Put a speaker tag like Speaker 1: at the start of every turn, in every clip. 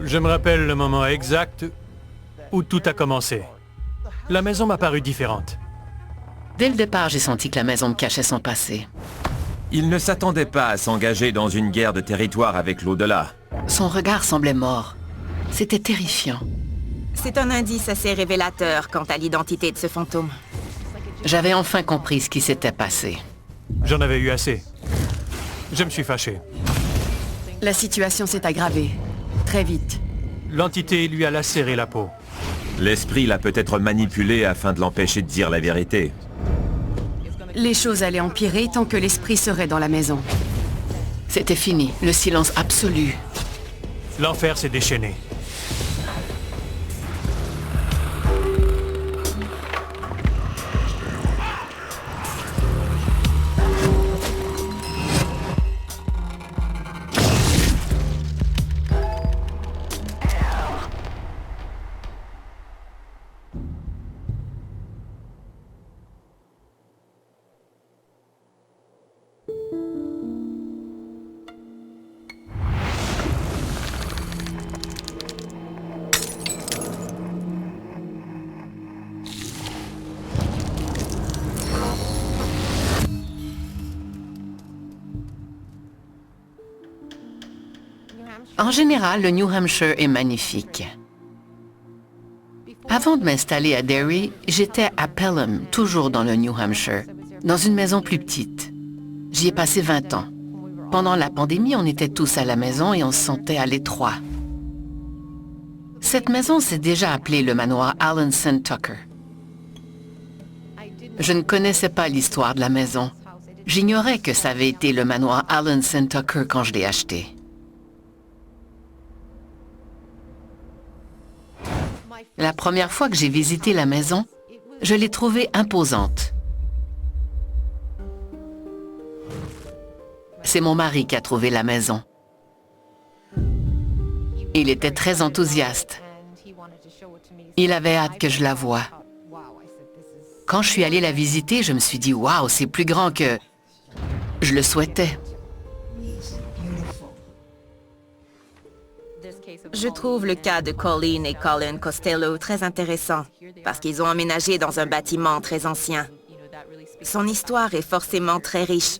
Speaker 1: Je me rappelle le moment exact où tout a commencé. La maison m'a paru différente.
Speaker 2: Dès le départ, j'ai senti que la maison me cachait son passé.
Speaker 3: Il ne s'attendait pas à s'engager dans une guerre de territoire avec l'au-delà.
Speaker 2: Son regard semblait mort. C'était terrifiant.
Speaker 4: C'est un indice assez révélateur quant à l'identité de ce fantôme.
Speaker 2: J'avais enfin compris ce qui s'était passé.
Speaker 1: J'en avais eu assez. Je me suis fâché.
Speaker 5: La situation s'est aggravée. Très vite.
Speaker 1: L'entité lui a lacéré la peau.
Speaker 3: L'esprit l'a peut-être manipulé afin de l'empêcher de dire la vérité.
Speaker 5: Les choses allaient empirer tant que l'esprit serait dans la maison.
Speaker 2: C'était fini, le silence absolu.
Speaker 1: L'enfer s'est déchaîné.
Speaker 2: En général, le New Hampshire est magnifique. Avant de m'installer à Derry, j'étais à Pelham, toujours dans le New Hampshire, dans une maison plus petite. J'y ai passé 20 ans. Pendant la pandémie, on était tous à la maison et on se sentait à l'étroit. Cette maison s'est déjà appelée le manoir Alanson Tucker. Je ne connaissais pas l'histoire de la maison. J'ignorais que ça avait été le manoir Alanson Tucker quand je l'ai acheté. La première fois que j'ai visité la maison, je l'ai trouvée imposante. C'est mon mari qui a trouvé la maison. Il était très enthousiaste. Il avait hâte que je la voie. Quand je suis allée la visiter, je me suis dit « Waouh, c'est plus grand que... » Je le souhaitais.
Speaker 4: Je trouve le cas de Colleen et Colin Costello très intéressant, parce qu'ils ont emménagé dans un bâtiment très ancien. Son histoire est forcément très riche,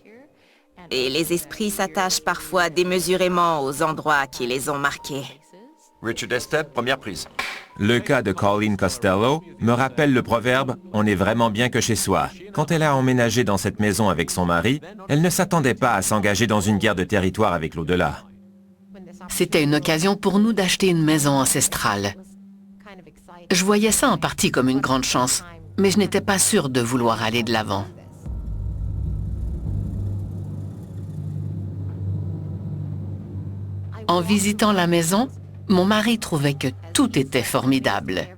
Speaker 4: et les esprits s'attachent parfois démesurément aux endroits qui les ont marqués.
Speaker 6: Richard Estep, première prise.
Speaker 3: Le cas de Colleen Costello me rappelle le proverbe « On est vraiment bien que chez soi ». Quand elle a emménagé dans cette maison avec son mari, elle ne s'attendait pas à s'engager dans une guerre de territoire avec l'au-delà.
Speaker 2: C'était une occasion pour nous d'acheter une maison ancestrale. Je voyais ça en partie comme une grande chance, mais je n'étais pas sûre de vouloir aller de l'avant. En visitant la maison, mon mari trouvait que tout était formidable.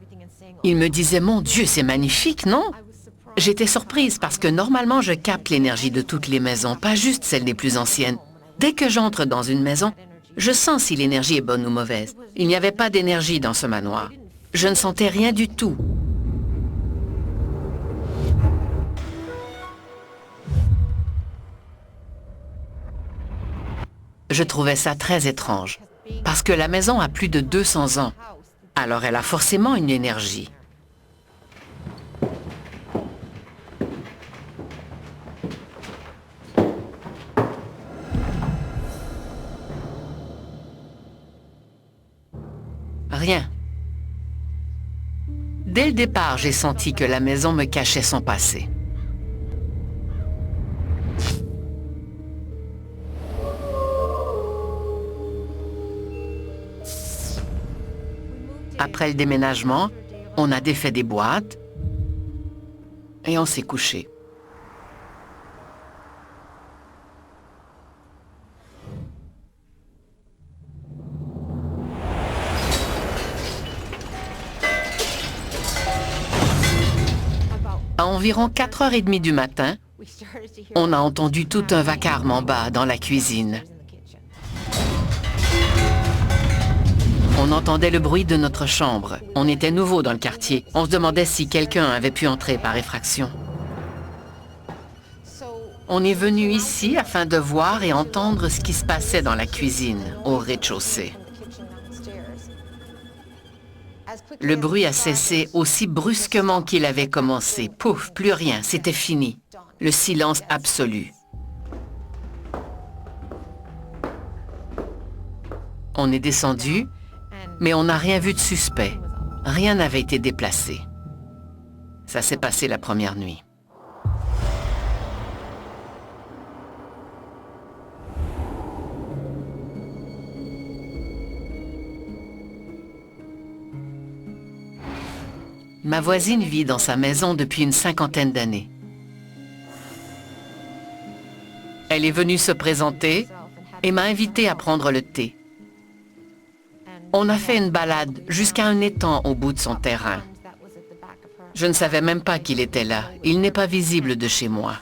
Speaker 2: Il me disait « Mon Dieu, c'est magnifique, non ?» J'étais surprise parce que normalement, je capte l'énergie de toutes les maisons, pas juste celle des plus anciennes. Dès que j'entre dans une maison, je sens si l'énergie est bonne ou mauvaise. Il n'y avait pas d'énergie dans ce manoir. Je ne sentais rien du tout. Je trouvais ça très étrange, parce que la maison a plus de 200 ans. Alors elle a forcément une énergie. Rien. Dès le départ, j'ai senti que la maison me cachait son passé. Après le déménagement, on a défait des boîtes et on s'est couché. À environ 4h30 du matin, on a entendu tout un vacarme en bas, dans la cuisine. On entendait le bruit de notre chambre. On était nouveau dans le quartier. On se demandait si quelqu'un avait pu entrer par effraction. On est venu ici afin de voir et entendre ce qui se passait dans la cuisine, au rez-de-chaussée. Le bruit a cessé aussi brusquement qu'il avait commencé. Pouf, plus rien, c'était fini. Le silence absolu. On est descendu, mais on n'a rien vu de suspect. Rien n'avait été déplacé. Ça s'est passé la première nuit. Ma voisine vit dans sa maison depuis une 50aine d'années. Elle est venue se présenter et m'a invitée à prendre le thé. On a fait une balade jusqu'à un étang au bout de son terrain. Je ne savais même pas qu'il était là. Il n'est pas visible de chez moi.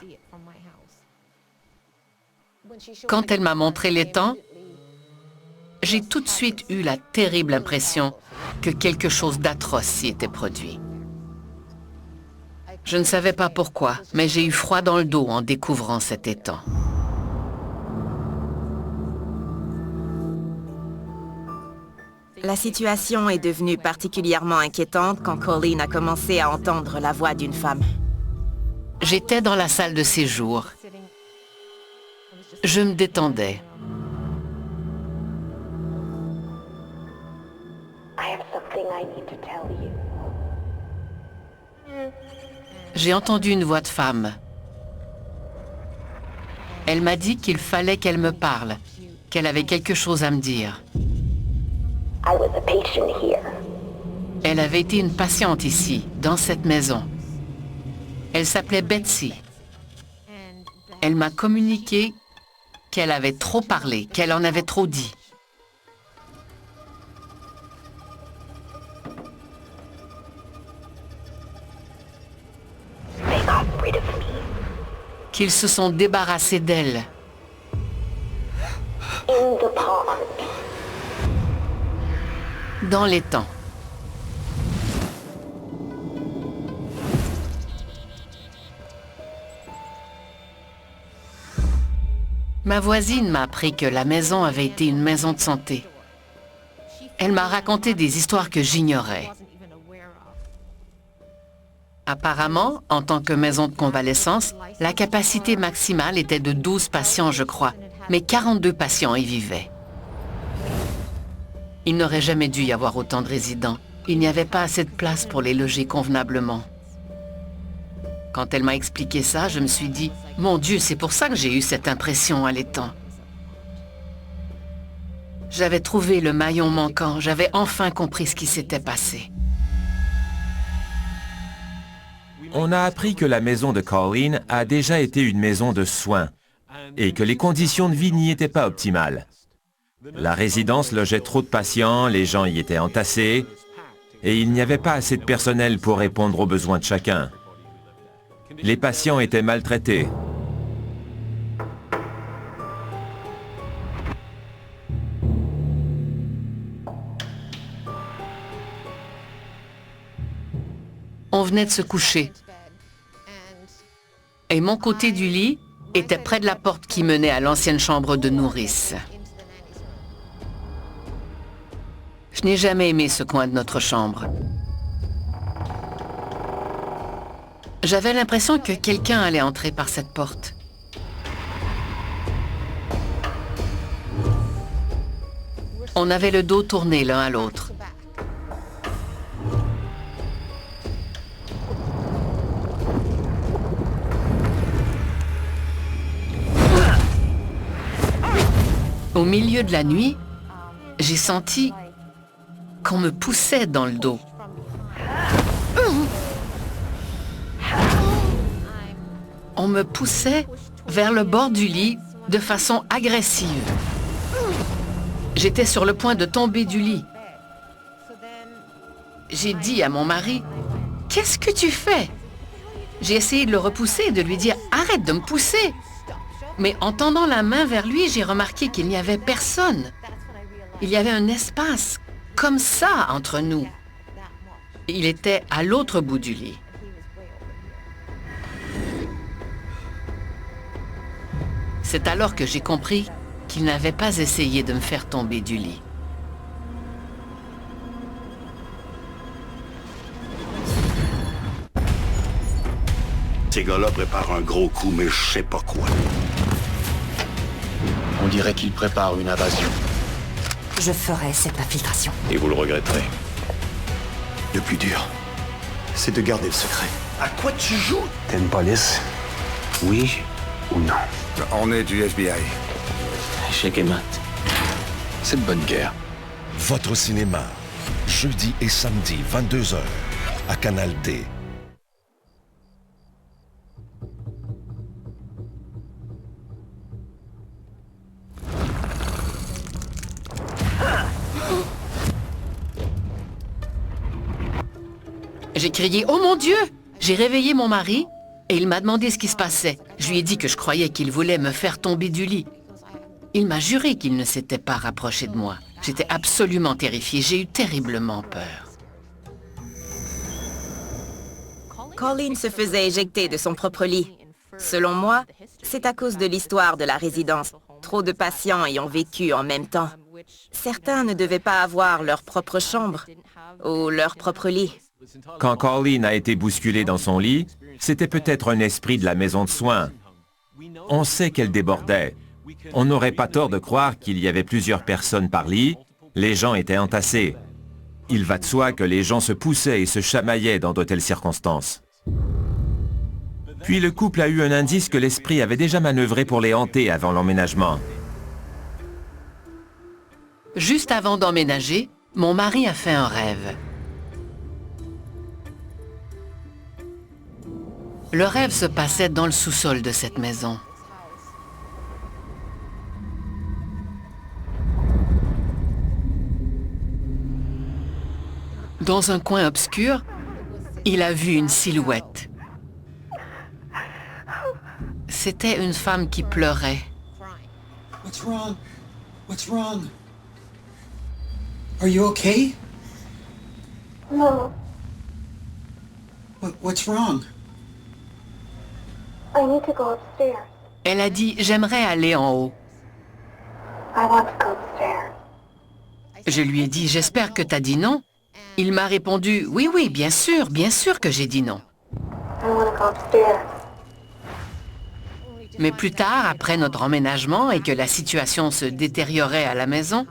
Speaker 2: Quand elle m'a montré l'étang, j'ai tout de suite eu la terrible impression que quelque chose d'atroce s'y était produit. Je ne savais pas pourquoi, mais j'ai eu froid dans le dos en découvrant cet étang.
Speaker 4: La situation est devenue particulièrement inquiétante quand Colleen a commencé à entendre la voix d'une femme.
Speaker 2: J'étais dans la salle de séjour. Je me détendais. J'ai entendu une voix de femme. Elle m'a dit qu'il fallait qu'elle me parle, qu'elle avait quelque chose à me dire. Elle avait été une patiente ici, dans cette maison. Elle s'appelait Betsy. Elle m'a communiqué qu'elle avait trop parlé, qu'elle en avait trop dit. Qu'ils se sont débarrassés d'elle. Dans l'étang. Ma voisine m'a appris que la maison avait été une maison de santé. Elle m'a raconté des histoires que j'ignorais. Apparemment, en tant que maison de convalescence, la capacité maximale était de 12 patients, je crois, mais 42 patients y vivaient. Il n'aurait jamais dû y avoir autant de résidents. Il n'y avait pas assez de place pour les loger convenablement. Quand elle m'a expliqué ça, je me suis dit, « Mon Dieu, c'est pour ça que j'ai eu cette impression à l'étang. » J'avais trouvé le maillon manquant, j'avais enfin compris ce qui s'était passé.
Speaker 3: On a appris que la maison de Colleen a déjà été une maison de soins et que les conditions de vie n'y étaient pas optimales. La résidence logeait trop de patients, les gens y étaient entassés et il n'y avait pas assez de personnel pour répondre aux besoins de chacun. Les patients étaient maltraités.
Speaker 2: On venait de se coucher. Et mon côté du lit était près de la porte qui menait à l'ancienne chambre de nourrice. Je n'ai jamais aimé ce coin de notre chambre. J'avais l'impression que quelqu'un allait entrer par cette porte. On avait le dos tourné l'un à l'autre. Au milieu de la nuit, j'ai senti qu'on me poussait dans le dos. On me poussait vers le bord du lit de façon agressive. J'étais sur le point de tomber du lit. J'ai dit à mon mari, « Qu'est-ce que tu fais ?» J'ai essayé de le repousser et de lui dire, « Arrête de me pousser !» Mais en tendant la main vers lui, j'ai remarqué qu'il n'y avait personne. Il y avait un espace, comme ça, entre nous. Il était à l'autre bout du lit. C'est alors que j'ai compris qu'il n'avait pas essayé de me faire tomber du lit.
Speaker 7: Ces gars-là préparent un gros coup, mais je sais pas quoi.
Speaker 8: On dirait qu'ils préparent une invasion.
Speaker 9: Je ferai cette infiltration.
Speaker 7: Et vous le regretterez.
Speaker 8: Le plus dur, c'est de garder le secret.
Speaker 7: À quoi tu joues?
Speaker 8: T'es une police? Oui ou non?
Speaker 10: On est du FBI.
Speaker 8: Check et mat. C'est de bonne guerre.
Speaker 11: Votre cinéma, jeudi et samedi, 22h, à Canal D.
Speaker 2: J'ai crié « Oh mon Dieu !» J'ai réveillé mon mari et il m'a demandé ce qui se passait. Je lui ai dit que je croyais qu'il voulait me faire tomber du lit. Il m'a juré qu'il ne s'était pas rapproché de moi. J'étais absolument terrifiée. J'ai eu terriblement peur.
Speaker 4: Colleen se faisait éjecter de son propre lit. Selon moi, c'est à cause de l'histoire de la résidence. Trop de patients y ont vécu en même temps. Certains ne devaient pas avoir leur propre chambre ou leur propre lit.
Speaker 3: Quand Colleen a été bousculée dans son lit, c'était peut-être un esprit de la maison de soins. On sait qu'elle débordait. On n'aurait pas tort de croire qu'il y avait plusieurs personnes par lit. Les gens étaient entassés. Il va de soi que les gens se poussaient et se chamaillaient dans de telles circonstances. Puis le couple a eu un indice que l'esprit avait déjà manœuvré pour les hanter avant l'emménagement.
Speaker 2: Juste avant d'emménager, mon mari a fait un rêve. Le rêve se passait dans le sous-sol de cette maison. Dans un coin obscur, il a vu une silhouette. C'était une femme qui pleurait.
Speaker 12: What's wrong? What's wrong? Are you okay?
Speaker 13: No.
Speaker 12: What's wrong?
Speaker 13: I need to go upstairs.
Speaker 2: Elle a dit « J'aimerais aller en haut ».
Speaker 13: I want to go upstairs.
Speaker 2: Je lui ai dit « J'espère que t'as dit non ». Il m'a répondu « Oui, oui, bien sûr que j'ai dit non ».
Speaker 13: I want to go upstairs.
Speaker 2: Mais plus tard, après notre emménagement et que la situation se détériorait à la maison,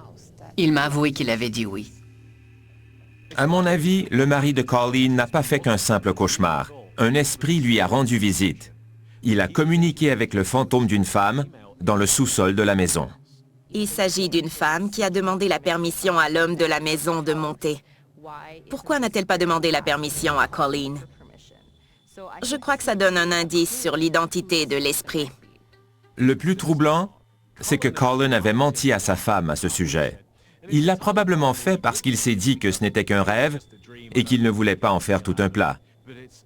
Speaker 2: il m'a avoué qu'il avait dit oui.
Speaker 3: À mon avis, le mari de Colleen n'a pas fait qu'un simple cauchemar. Un esprit lui a rendu visite. Il a communiqué avec le fantôme d'une femme dans le sous-sol de la maison.
Speaker 4: Il s'agit d'une femme qui a demandé la permission à l'homme de la maison de monter. Pourquoi n'a-t-elle pas demandé la permission à Colleen? Je crois que ça donne un indice sur l'identité de l'esprit.
Speaker 3: Le plus troublant, c'est que Colleen avait menti à sa femme à ce sujet. Il l'a probablement fait parce qu'il s'est dit que ce n'était qu'un rêve et qu'il ne voulait pas en faire tout un plat.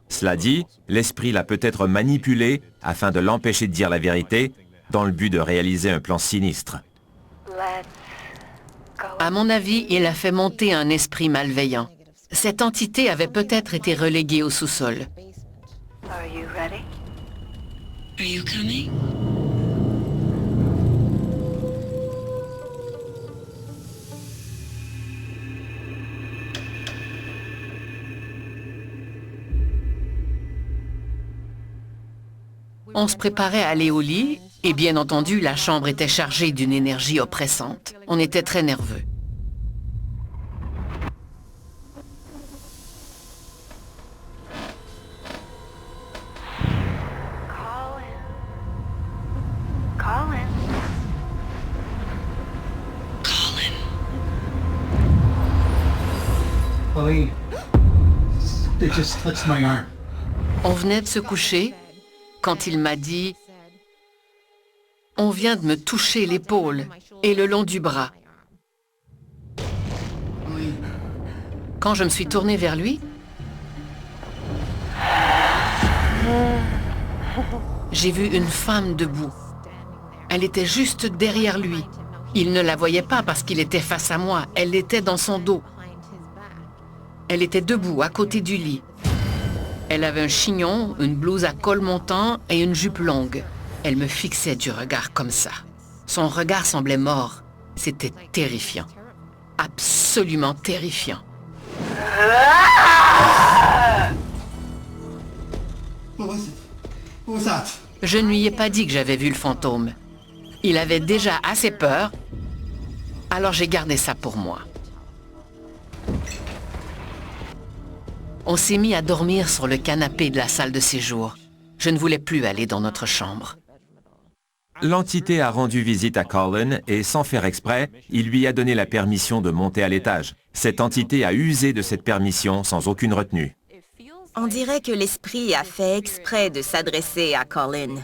Speaker 3: Cela dit, l'esprit l'a peut-être manipulé afin de l'empêcher de dire la vérité dans le but de réaliser un plan sinistre.
Speaker 2: À mon avis, il a fait monter un esprit malveillant. Cette entité avait peut-être été reléguée au sous-sol.
Speaker 13: Are you ready?
Speaker 9: Are you coming?
Speaker 2: On se préparait à aller au lit, et bien entendu, la chambre était chargée d'une énergie oppressante. On était très nerveux.
Speaker 12: Colleen, they just touched my arm.
Speaker 2: On venait de se coucher quand il m'a dit « On vient de me toucher l'épaule et le long du bras. » Quand je me suis tournée vers lui, j'ai vu une femme debout. Elle était juste derrière lui. Il ne la voyait pas parce qu'il était face à moi. Elle était dans son dos. Elle était debout, à côté du lit. Elle avait un chignon, une blouse à col montant et une jupe longue. Elle me fixait du regard comme ça. Son regard semblait mort. C'était terrifiant. Absolument terrifiant.
Speaker 12: What was it?
Speaker 2: Je ne lui ai pas dit que j'avais vu le fantôme. Il avait déjà assez peur, alors j'ai gardé ça pour moi. On s'est mis à dormir sur le canapé de la salle de séjour. Je ne voulais plus aller dans notre chambre.
Speaker 3: L'entité a rendu visite à Colin et, sans faire exprès, il lui a donné la permission de monter à l'étage. Cette entité a usé de cette permission sans aucune retenue.
Speaker 4: On dirait que l'esprit a fait exprès de s'adresser à Colin.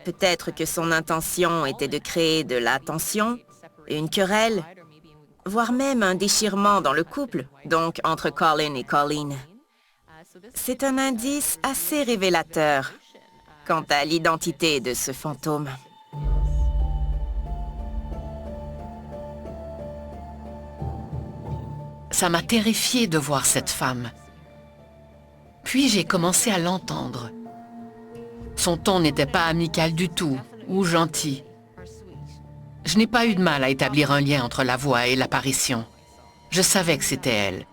Speaker 4: Peut-être que son intention était de créer de la tension, une querelle, voire même un déchirement dans le couple, donc entre Colin et Colleen. C'est un indice assez révélateur quant à l'identité de ce fantôme.
Speaker 2: Ça m'a terrifiée de voir cette femme. Puis j'ai commencé à l'entendre. Son ton n'était pas amical du tout, ou gentil. Je n'ai pas eu de mal à établir un lien entre la voix et l'apparition. Je savais que c'était elle.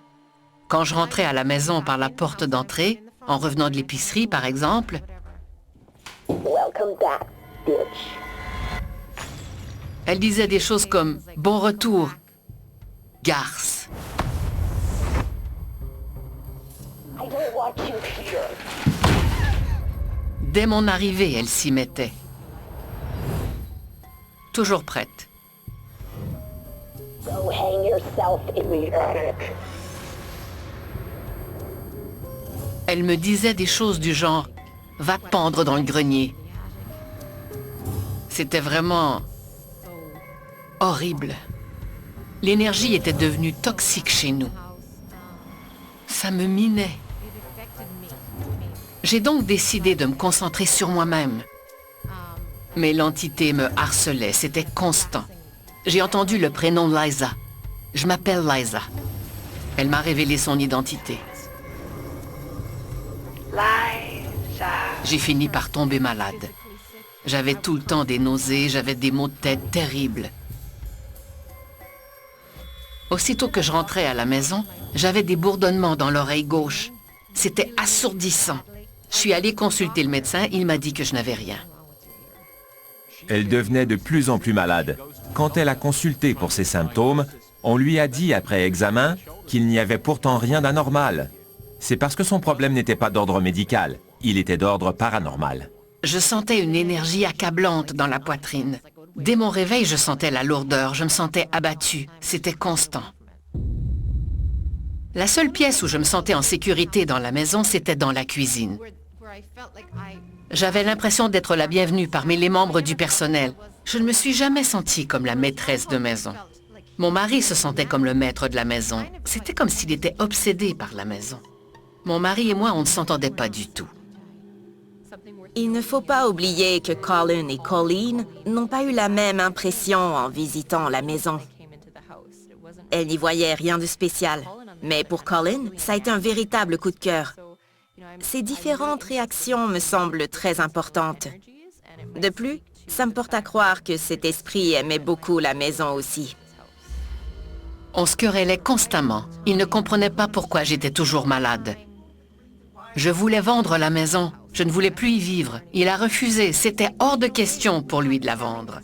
Speaker 2: Quand je rentrais à la maison par la porte d'entrée, en revenant de l'épicerie par exemple,
Speaker 13: Welcome back, bitch.
Speaker 2: elle disait des choses comme « Bon retour, garce ».
Speaker 13: I don't want you here.
Speaker 2: Dès mon arrivée, elle s'y mettait. Toujours prête.
Speaker 13: Go hang yourself in the attic.
Speaker 2: Elle me disait des choses du genre « Va te pendre dans le grenier ». C'était vraiment horrible. L'énergie était devenue toxique chez nous. Ça me minait. J'ai donc décidé de me concentrer sur moi-même. Mais l'entité me harcelait, c'était constant. J'ai entendu le prénom Liza. Je m'appelle Liza. Elle m'a révélé son identité.
Speaker 13: Liza.
Speaker 2: J'ai fini par tomber malade. J'avais tout le temps des nausées, j'avais des maux de tête terribles. Aussitôt que je rentrais à la maison, j'avais des bourdonnements dans l'oreille gauche. C'était assourdissant. Je suis allée consulter le médecin, il m'a dit que je n'avais rien.
Speaker 3: Elle devenait de plus en plus malade. Quand elle a consulté pour ses symptômes, on lui a dit après examen qu'il n'y avait pourtant rien d'anormal. C'est parce que son problème n'était pas d'ordre médical, il était d'ordre paranormal.
Speaker 2: Je sentais une énergie accablante dans la poitrine. Dès mon réveil, je sentais la lourdeur, je me sentais abattue. C'était constant. La seule pièce où je me sentais en sécurité dans la maison, c'était dans la cuisine. J'avais l'impression d'être la bienvenue parmi les membres du personnel. Je ne me suis jamais sentie comme la maîtresse de maison. Mon mari se sentait comme le maître de la maison. C'était comme s'il était obsédé par la maison. Mon mari et moi, on ne s'entendait pas du tout.
Speaker 4: Il ne faut pas oublier que Colin et Colleen n'ont pas eu la même impression en visitant la maison. Elle n'y voyait rien de spécial. Mais pour Colin, ça a été un véritable coup de cœur. Ces différentes réactions me semblent très importantes. De plus, ça me porte à croire que cet esprit aimait beaucoup la maison aussi.
Speaker 2: On se querellait constamment. Il ne comprenait pas pourquoi j'étais toujours malade. Je voulais vendre la maison. Je ne voulais plus y vivre. Il a refusé. C'était hors de question pour lui de la vendre.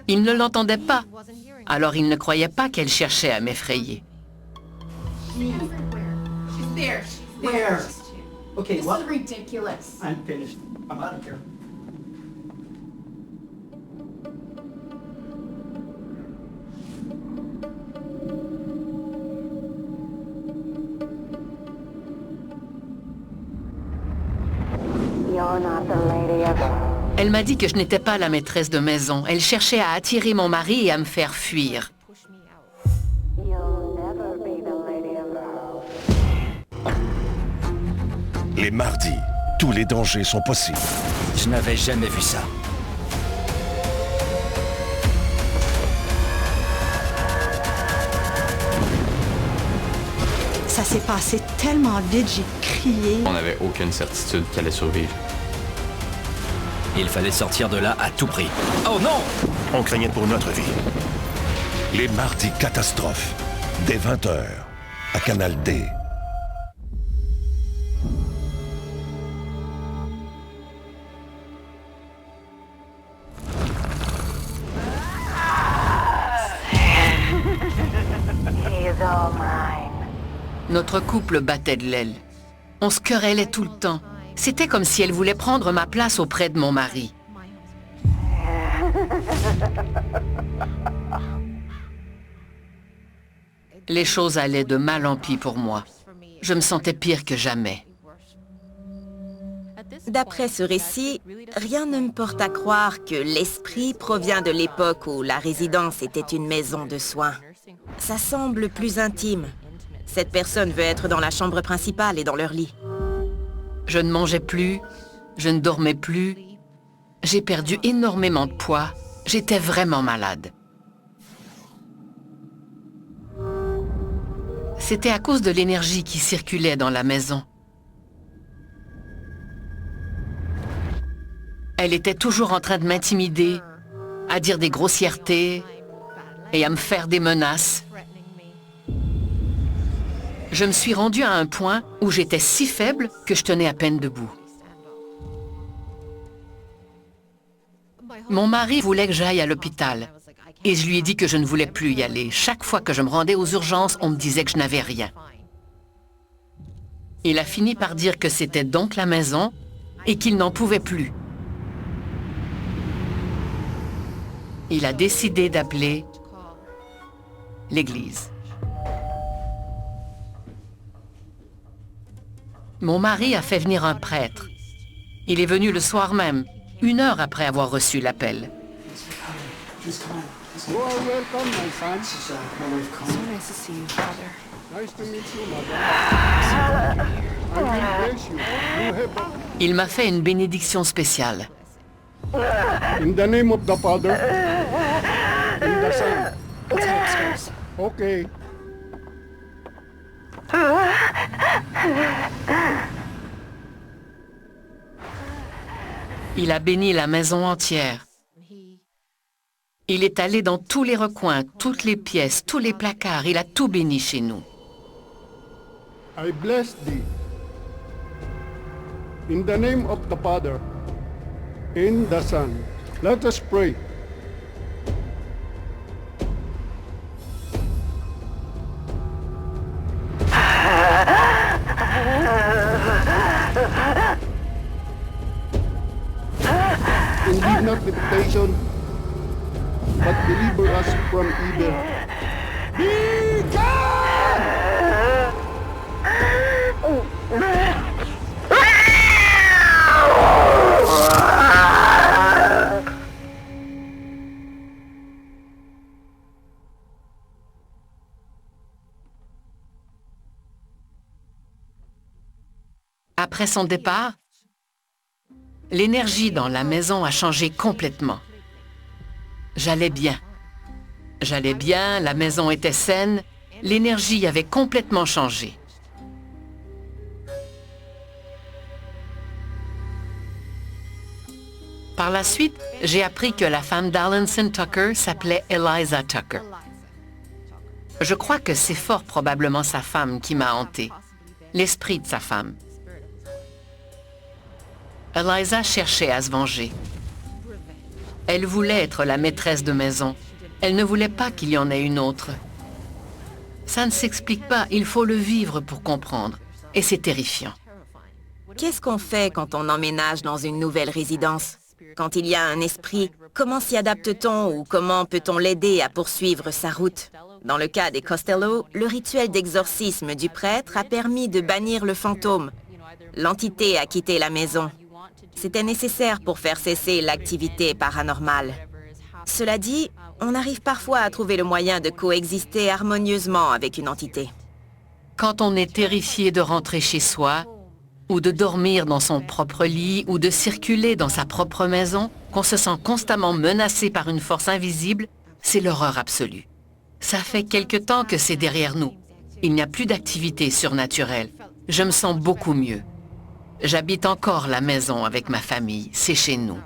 Speaker 2: Il ne l'entendait pas. Alors il ne croyait pas qu'elle cherchait à m'effrayer.
Speaker 12: Okay, what? This is ridiculous. I'm finished. I'm out of here.
Speaker 13: You're not the lady of...
Speaker 2: Elle m'a dit que je n'étais pas la maîtresse de maison. Elle cherchait à attirer mon mari et à me faire fuir.
Speaker 13: You'll never be the lady of...
Speaker 11: Les mardis, tous les dangers sont possibles.
Speaker 8: Je n'avais jamais vu ça.
Speaker 10: Ça s'est passé tellement vite, j'ai crié.
Speaker 14: On n'avait aucune certitude qu'elle allait survivre.
Speaker 8: Il fallait sortir de là à tout prix. Oh non!
Speaker 11: On craignait pour notre vie. Les mardis catastrophes, dès 20h, à Canal D.
Speaker 2: Notre couple battait de l'aile. On se querellait tout le temps. C'était comme si elle voulait prendre ma place auprès de mon mari. Les choses allaient de mal en pis pour moi. Je me sentais pire que jamais.
Speaker 4: D'après ce récit, rien ne me porte à croire que l'esprit provient de l'époque où la résidence était une maison de soins. Ça semble plus intime. Cette personne veut être dans la chambre principale et dans leur lit.
Speaker 2: Je ne mangeais plus, je ne dormais plus. J'ai perdu énormément de poids. J'étais vraiment malade. C'était à cause de l'énergie qui circulait dans la maison. Elle était toujours en train de m'intimider, à dire des grossièretés et à me faire des menaces. Je me suis rendue à un point où j'étais si faible que je tenais à peine debout. Mon mari voulait que j'aille à l'hôpital et je lui ai dit que je ne voulais plus y aller. Chaque fois que je me rendais aux urgences, on me disait que je n'avais rien. Il a fini par dire que c'était donc la maison et qu'il n'en pouvait plus. Il a décidé d'appeler l'église. Mon mari a fait venir un prêtre. Il est venu le soir même, 1 heure après avoir reçu l'appel. Il m'a fait une bénédiction spéciale.
Speaker 15: In the name of the Father, and the Son. Okay.
Speaker 2: Il a béni la maison entière. Il est allé dans tous les recoins, toutes les pièces, tous les placards. Il a tout béni chez nous.
Speaker 15: I bless thee. In the name of the Father, and the Son. Let us pray. And lead not temptation, but deliver us from evil. Be God!
Speaker 2: Après son départ, l'énergie dans la maison a changé complètement. J'allais bien. J'allais bien, la maison était saine, l'énergie avait complètement changé. Par la suite, j'ai appris que la femme d'Alanson Tucker s'appelait Eliza Tucker. Je crois que c'est fort probablement sa femme qui m'a hantée, l'esprit de sa femme. Eliza cherchait à se venger. Elle voulait être la maîtresse de maison. Elle ne voulait pas qu'il y en ait une autre. Ça ne s'explique pas, il faut le vivre pour comprendre. Et c'est terrifiant.
Speaker 4: Qu'est-ce qu'on fait quand on emménage dans une nouvelle résidence? Quand il y a un esprit, comment s'y adapte-t-on ou comment peut-on l'aider à poursuivre sa route? Dans le cas des Costello, le rituel d'exorcisme du prêtre a permis de bannir le fantôme. L'entité a quitté la maison. C'était nécessaire pour faire cesser l'activité paranormale. Cela dit, on arrive parfois à trouver le moyen de coexister harmonieusement avec une entité.
Speaker 2: Quand on est terrifié de rentrer chez soi, ou de dormir dans son propre lit, ou de circuler dans sa propre maison, qu'on se sent constamment menacé par une force invisible, c'est l'horreur absolue. Ça fait quelque temps que c'est derrière nous. Il n'y a plus d'activité surnaturelle. Je me sens beaucoup mieux. J'habite encore la maison avec ma famille, c'est chez nous.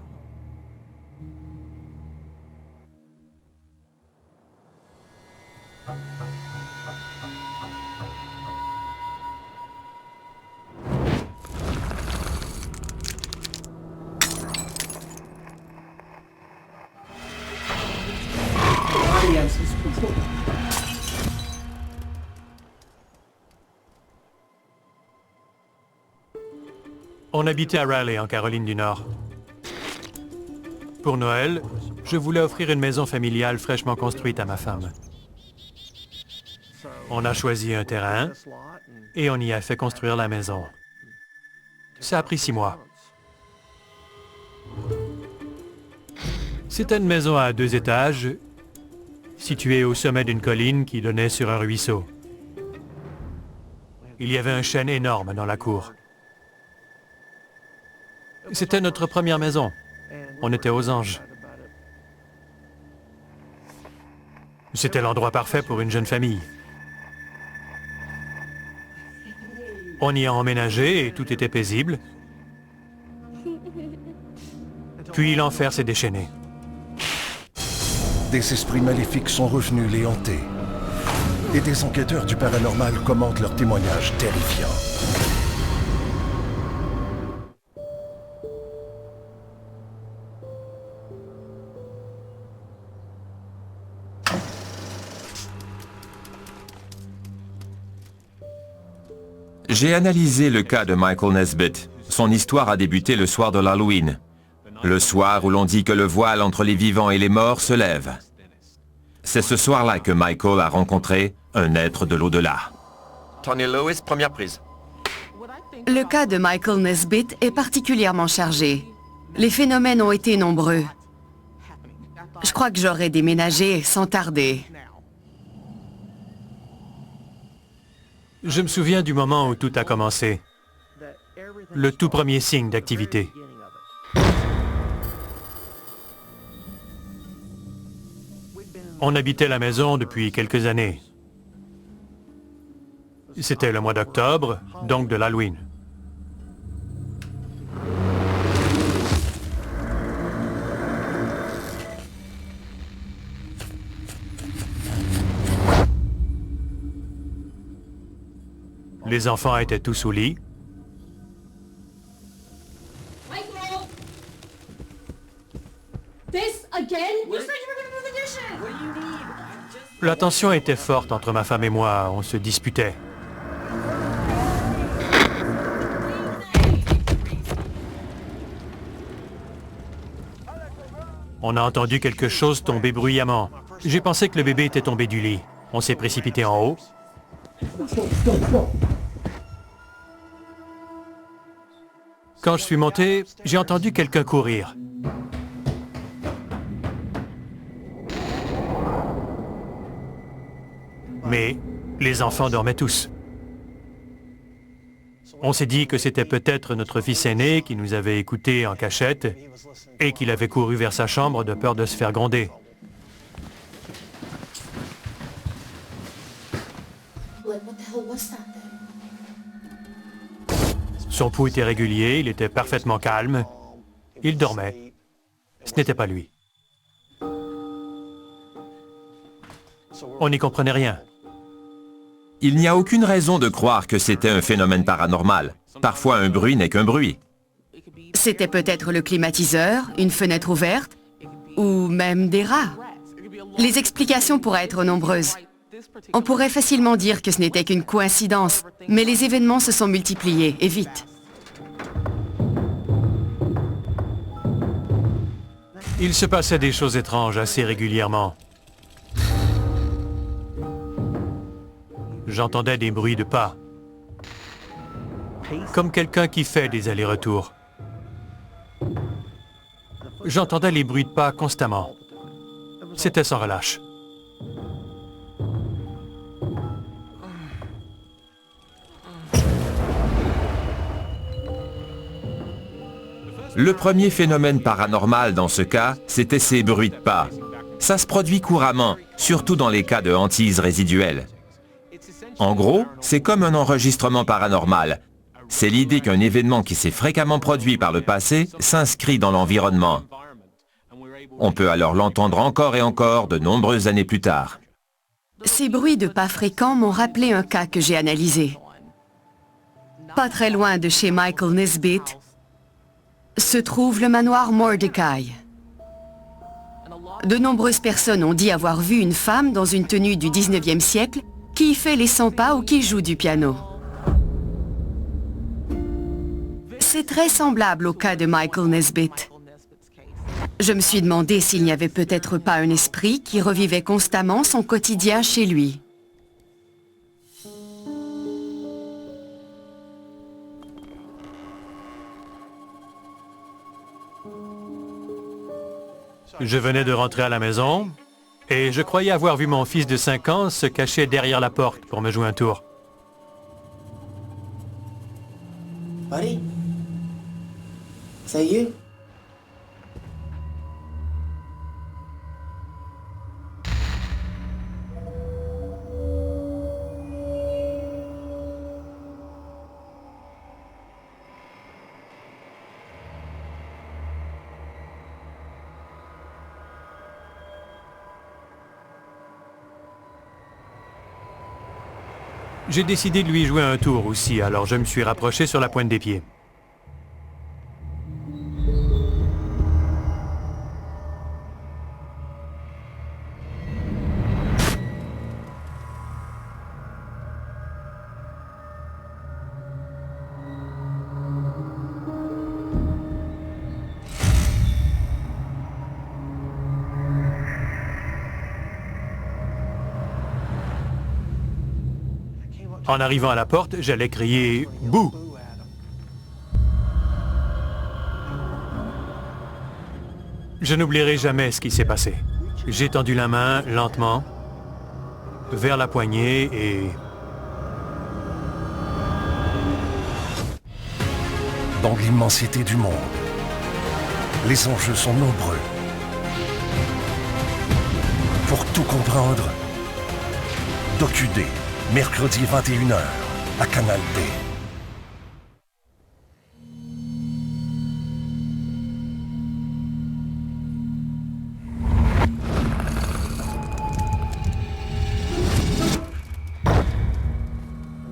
Speaker 1: On habitait à Raleigh, en Caroline du Nord. Pour Noël, je voulais offrir une maison familiale fraîchement construite à ma femme. On a choisi un terrain et on y a fait construire la maison. Ça a pris 6 mois. C'était une maison à 2 étages, située au sommet d'une colline qui donnait sur un ruisseau. Il y avait un chêne énorme dans la cour. C'était notre première maison. On était aux Anges. C'était l'endroit parfait pour une jeune famille. On y a emménagé et tout était paisible. Puis l'enfer s'est déchaîné.
Speaker 11: Des esprits maléfiques sont revenus les hanter. Et des enquêteurs du paranormal commentent leurs témoignages terrifiants.
Speaker 3: J'ai analysé le cas de Michael Nesbitt. Son histoire a débuté le soir de l'Halloween. Le soir où l'on dit que le voile entre les vivants et les morts se lève. C'est ce soir-là que Michael a rencontré un être de l'au-delà.
Speaker 6: Tony Lewis, première prise.
Speaker 5: Le cas de Michael Nesbitt est particulièrement chargé. Les phénomènes ont été nombreux. Je crois que j'aurais déménagé sans tarder.
Speaker 1: Je me souviens du moment où tout a commencé. Le tout premier signe d'activité. On habitait la maison depuis quelques années. C'était le mois d'octobre, donc de l'Halloween. Les enfants étaient tous au lit. La tension était forte entre ma femme et moi, on se disputait. On a entendu quelque chose tomber bruyamment. J'ai pensé que le bébé était tombé du lit. On s'est précipité en haut. Quand je suis monté, j'ai entendu quelqu'un courir. Mais les enfants dormaient tous. On s'est dit que c'était peut-être notre fils aîné qui nous avait écoutés en cachette et qu'il avait couru vers sa chambre de peur de se faire gronder. Son pouls était régulier, il était parfaitement calme. Il dormait. Ce n'était pas lui. On n'y comprenait rien.
Speaker 3: Il n'y a aucune raison de croire que c'était un phénomène paranormal. Parfois, un bruit n'est qu'un bruit.
Speaker 5: C'était peut-être le climatiseur, une fenêtre ouverte, ou même des rats. Les explications pourraient être nombreuses. On pourrait facilement dire que ce n'était qu'une coïncidence, mais les événements se sont multipliés, et vite.
Speaker 1: Il se passait des choses étranges assez régulièrement. J'entendais des bruits de pas, comme quelqu'un qui fait des allers-retours. J'entendais les bruits de pas constamment. C'était sans relâche.
Speaker 3: Le premier phénomène paranormal dans ce cas, c'était ces bruits de pas. Ça se produit couramment, surtout dans les cas de hantise résiduelle. En gros, c'est comme un enregistrement paranormal. C'est l'idée qu'un événement qui s'est fréquemment produit par le passé s'inscrit dans l'environnement. On peut alors l'entendre encore et encore de nombreuses années plus tard.
Speaker 5: Ces bruits de pas fréquents m'ont rappelé un cas que j'ai analysé. Pas très loin de chez Michael Nesbitt se trouve le manoir Mordecai. De nombreuses personnes ont dit avoir vu une femme dans une tenue du 19e siècle qui fait les 100 pas ou qui joue du piano. C'est très semblable au cas de Michael Nesbitt. Je me suis demandé s'il n'y avait peut-être pas un esprit qui revivait constamment son quotidien chez lui.
Speaker 1: Je venais de rentrer à la maison et je croyais avoir vu mon fils de 5 ans se cacher derrière la porte pour me jouer un tour.
Speaker 16: Buddy? Is that you?
Speaker 1: J'ai décidé de lui jouer un tour aussi, alors je me suis rapproché sur la pointe des pieds. En arrivant à la porte, j'allais crier « Bouh !» Je n'oublierai jamais ce qui s'est passé. J'ai tendu la main lentement vers la poignée et...
Speaker 11: Dans l'immensité du monde, les enjeux sont nombreux. Pour tout comprendre, DocuD. Mercredi 21h, à Canal D.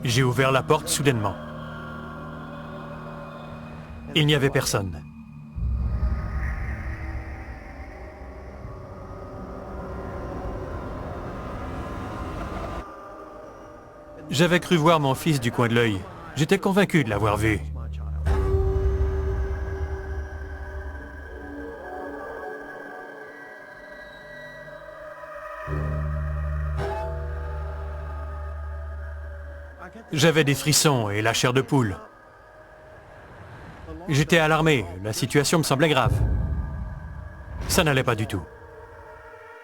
Speaker 1: J'ai ouvert la porte soudainement. Il n'y avait personne. J'avais cru voir mon fils du coin de l'œil. J'étais convaincu de l'avoir vu. J'avais des frissons et la chair de poule. J'étais alarmé. La situation me semblait grave. Ça n'allait pas du tout.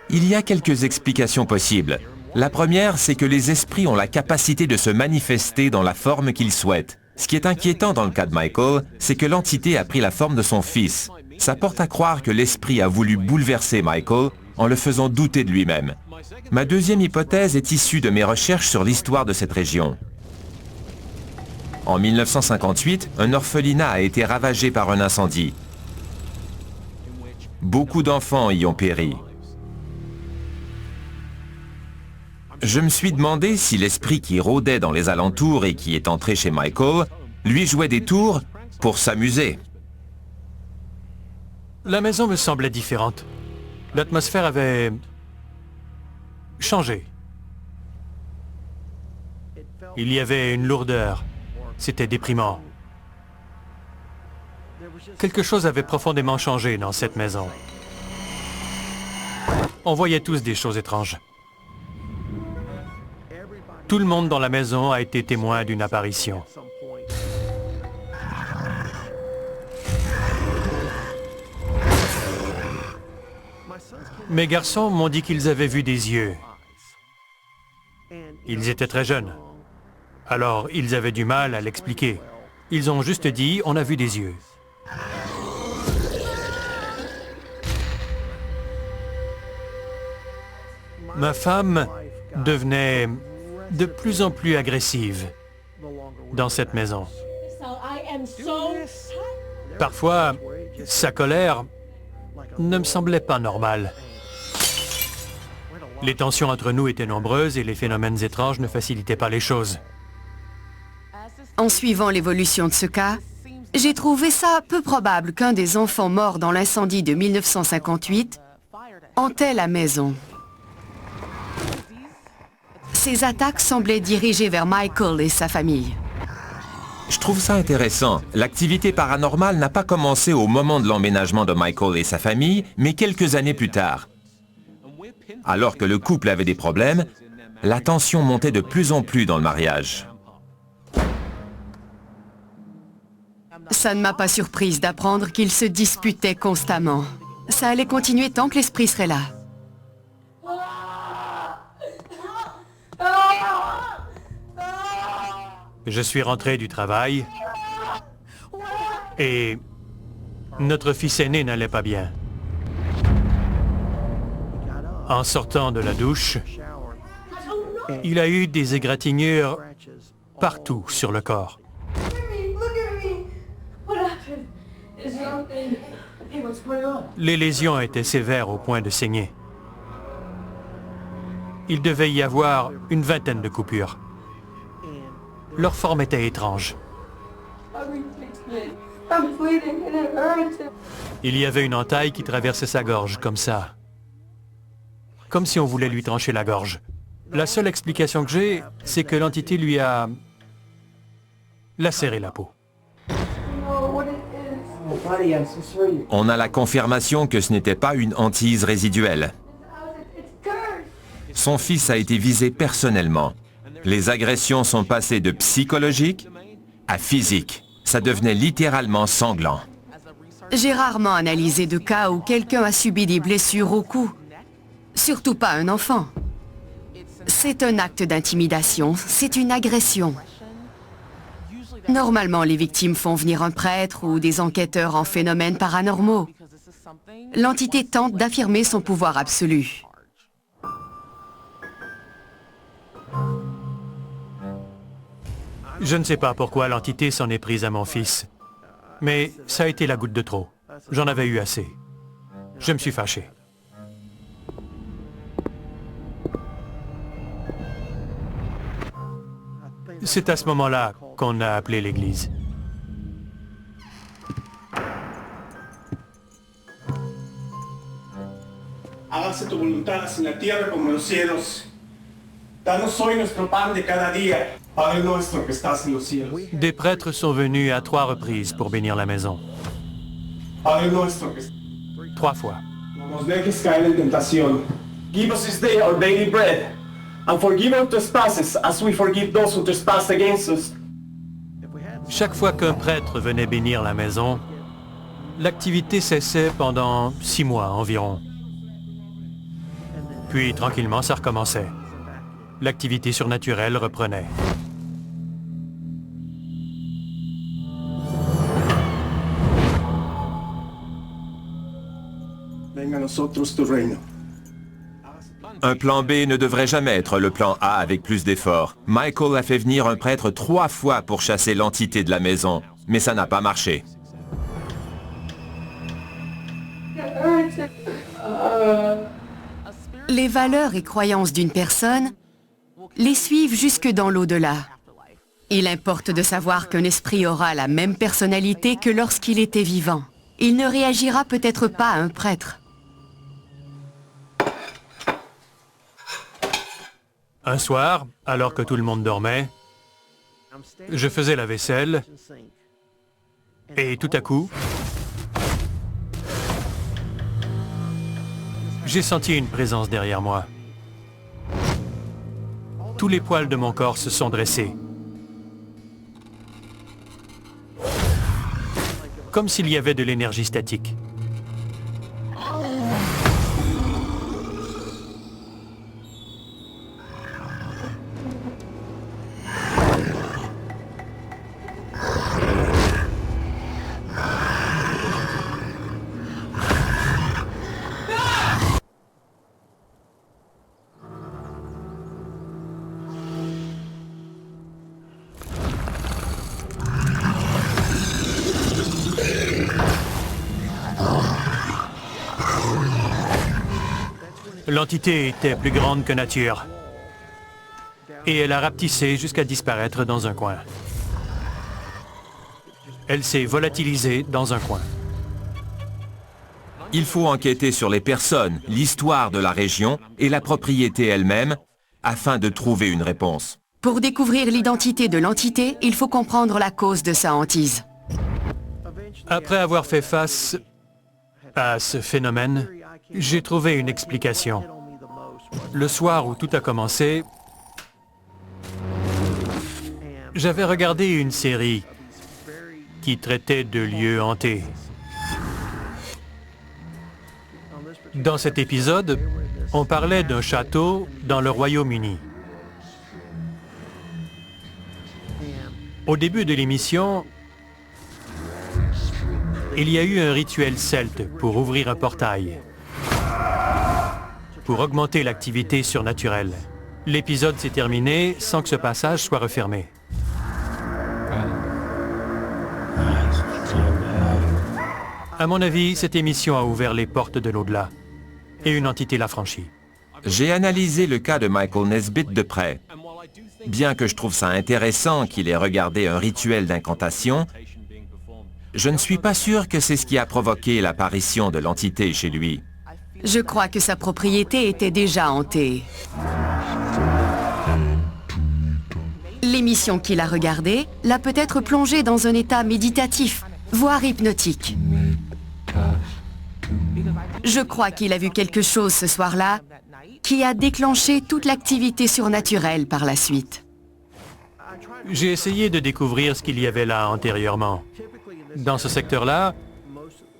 Speaker 3: Il y a quelques explications possibles. La première, c'est que les esprits ont la capacité de se manifester dans la forme qu'ils souhaitent. Ce qui est inquiétant dans le cas de Michael, c'est que l'entité a pris la forme de son fils. Ça porte à croire que l'esprit a voulu bouleverser Michael en le faisant douter de lui-même. Ma deuxième hypothèse est issue de mes recherches sur l'histoire de cette région. En 1958, un orphelinat a été ravagé par un incendie. Beaucoup d'enfants y ont péri. Je me suis demandé si l'esprit qui rôdait dans les alentours et qui est entré chez Michael lui jouait des tours pour s'amuser.
Speaker 1: La maison me semblait différente. L'atmosphère avait changé. Il y avait une lourdeur. C'était déprimant. Quelque chose avait profondément changé dans cette maison. On voyait tous des choses étranges. Tout le monde dans la maison a été témoin d'une apparition. Mes garçons m'ont dit qu'ils avaient vu des yeux. Ils étaient très jeunes. Alors, ils avaient du mal à l'expliquer. Ils ont juste dit « on a vu des yeux ». Ma femme devenait de plus en plus agressive dans cette maison. Parfois, sa colère ne me semblait pas normale. Les tensions entre nous étaient nombreuses et les phénomènes étranges ne facilitaient pas les choses.
Speaker 5: En suivant l'évolution de ce cas, j'ai trouvé ça peu probable qu'un des enfants morts dans l'incendie de 1958 hantait la maison. Ces attaques semblaient dirigées vers Michael et sa famille.
Speaker 3: Je trouve ça intéressant. L'activité paranormale n'a pas commencé au moment de l'emménagement de Michael et sa famille, mais quelques années plus tard. Alors que le couple avait des problèmes, la tension montait de plus en plus dans le mariage.
Speaker 5: Ça ne m'a pas surprise d'apprendre qu'ils se disputaient constamment. Ça allait continuer tant que l'esprit serait là.
Speaker 1: Je suis rentré du travail et notre fils aîné n'allait pas bien. En sortant de la douche, il a eu des égratignures partout sur le corps. Les lésions étaient sévères au point de saigner. Il devait y avoir une vingtaine de coupures. Leur forme était étrange. Il y avait une entaille qui traversait sa gorge, comme ça. Comme si on voulait lui trancher la gorge. La seule explication que j'ai, c'est que l'entité lui a lacéré la peau.
Speaker 3: On a la confirmation que ce n'était pas une hantise résiduelle. Son fils a été visé personnellement. Les agressions sont passées de psychologiques à physiques. Ça devenait littéralement sanglant.
Speaker 5: J'ai rarement analysé de cas où quelqu'un a subi des blessures au cou. Surtout pas un enfant. C'est un acte d'intimidation, c'est une agression. Normalement, les victimes font venir un prêtre ou des enquêteurs en phénomènes paranormaux. L'entité tente d'affirmer son pouvoir absolu.
Speaker 1: Je ne sais pas pourquoi l'entité s'en est prise à mon fils. Mais ça a été la goutte de trop. J'en avais eu assez. Je me suis fâché. C'est à ce moment-là qu'on a appelé l'église.
Speaker 17: Hágase tu voluntad en la tierra como en los cielos. Danos hoy nuestro pan de cada día. Padre nuestro que estás en los cielos.
Speaker 1: Des prêtres sont venus à 3 reprises pour bénir la maison.
Speaker 17: Padre nuestro que
Speaker 1: 3 fois.
Speaker 17: no nos dejes caer en tentación. Give us this day our daily bread. And forgive our trespasses as we forgive those who trespass against us.
Speaker 1: Chaque fois qu'un prêtre venait bénir la maison, l'activité cessait pendant 6 mois environ. Puis, tranquillement, ça recommençait. L'activité surnaturelle reprenait.
Speaker 17: Venga a nosotros tu reino.
Speaker 3: Un plan B ne devrait jamais être le plan A avec plus d'efforts. Michael a fait venir un prêtre 3 fois pour chasser l'entité de la maison, mais ça n'a pas marché.
Speaker 5: Les valeurs et croyances d'une personne les suivent jusque dans l'au-delà. Il importe de savoir qu'un esprit aura la même personnalité que lorsqu'il était vivant. Il ne réagira peut-être pas à un prêtre.
Speaker 1: Un soir, alors que tout le monde dormait, je faisais la vaisselle et tout à coup, j'ai senti une présence derrière moi. Tous les poils de mon corps se sont dressés. Comme s'il y avait de l'énergie statique. L'entité était plus grande que nature. Et elle a rapetissé jusqu'à disparaître dans un coin. Elle s'est volatilisée dans un coin.
Speaker 3: Il faut enquêter sur les personnes, l'histoire de la région et la propriété elle-même afin de trouver une réponse.
Speaker 5: Pour découvrir l'identité de l'entité, il faut comprendre la cause de sa hantise.
Speaker 1: Après avoir fait face à ce phénomène, j'ai trouvé une explication. Le soir où tout a commencé, j'avais regardé une série qui traitait de lieux hantés. Dans cet épisode, on parlait d'un château dans le Royaume-Uni. Au début de l'émission, il y a eu un rituel celte pour ouvrir un portail, pour augmenter l'activité surnaturelle. L'épisode s'est terminé sans que ce passage soit refermé. À mon avis, cette émission a ouvert les portes de l'au-delà, et une entité l'a franchie.
Speaker 3: J'ai analysé le cas de Michael Nesbitt de près. Bien que je trouve ça intéressant qu'il ait regardé un rituel d'incantation, je ne suis pas sûr que c'est ce qui a provoqué l'apparition de l'entité chez lui.
Speaker 5: Je crois que sa propriété était déjà hantée. L'émission qu'il a regardée l'a peut-être plongé dans un état méditatif, voire hypnotique. Je crois qu'il a vu quelque chose ce soir-là qui a déclenché toute l'activité surnaturelle par la suite.
Speaker 1: J'ai essayé de découvrir ce qu'il y avait là antérieurement. Dans ce secteur-là,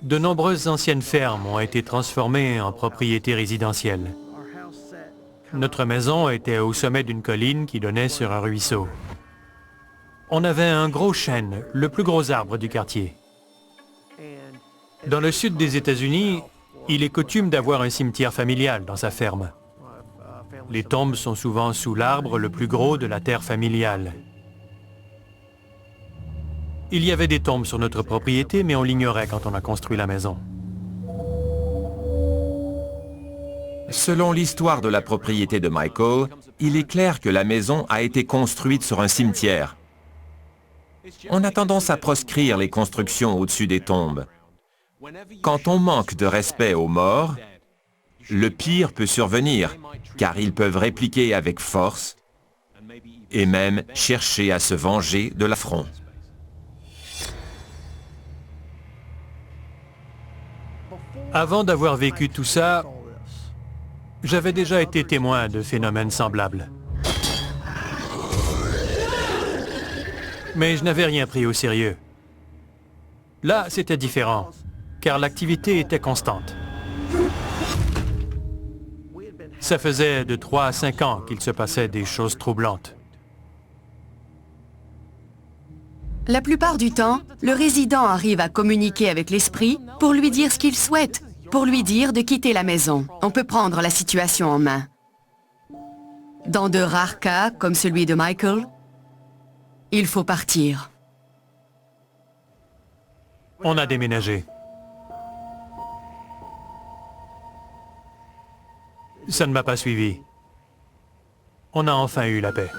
Speaker 1: de nombreuses anciennes fermes ont été transformées en propriétés résidentielles. Notre maison était au sommet d'une colline qui donnait sur un ruisseau. On avait un gros chêne, le plus gros arbre du quartier. Dans le sud des États-Unis, il est coutume d'avoir un cimetière familial dans sa ferme. Les tombes sont souvent sous l'arbre le plus gros de la terre familiale. Il y avait des tombes sur notre propriété, mais on l'ignorait quand on a construit la maison.
Speaker 3: Selon l'histoire de la propriété de Michael, il est clair que la maison a été construite sur un cimetière. On a tendance à proscrire les constructions au-dessus des tombes. Quand on manque de respect aux morts, le pire peut survenir, car ils peuvent répliquer avec force et même chercher à se venger de l'affront.
Speaker 1: Avant d'avoir vécu tout ça, j'avais déjà été témoin de phénomènes semblables. Mais je n'avais rien pris au sérieux. Là, c'était différent, car l'activité était constante. Ça faisait de 3 à 5 ans qu'il se passait des choses troublantes.
Speaker 5: La plupart du temps, le résident arrive à communiquer avec l'esprit pour lui dire ce qu'il souhaite, pour lui dire de quitter la maison. On peut prendre la situation en main. Dans de rares cas, comme celui de Michael, il faut partir.
Speaker 1: On a déménagé. Ça ne m'a pas suivi. On a enfin eu la paix.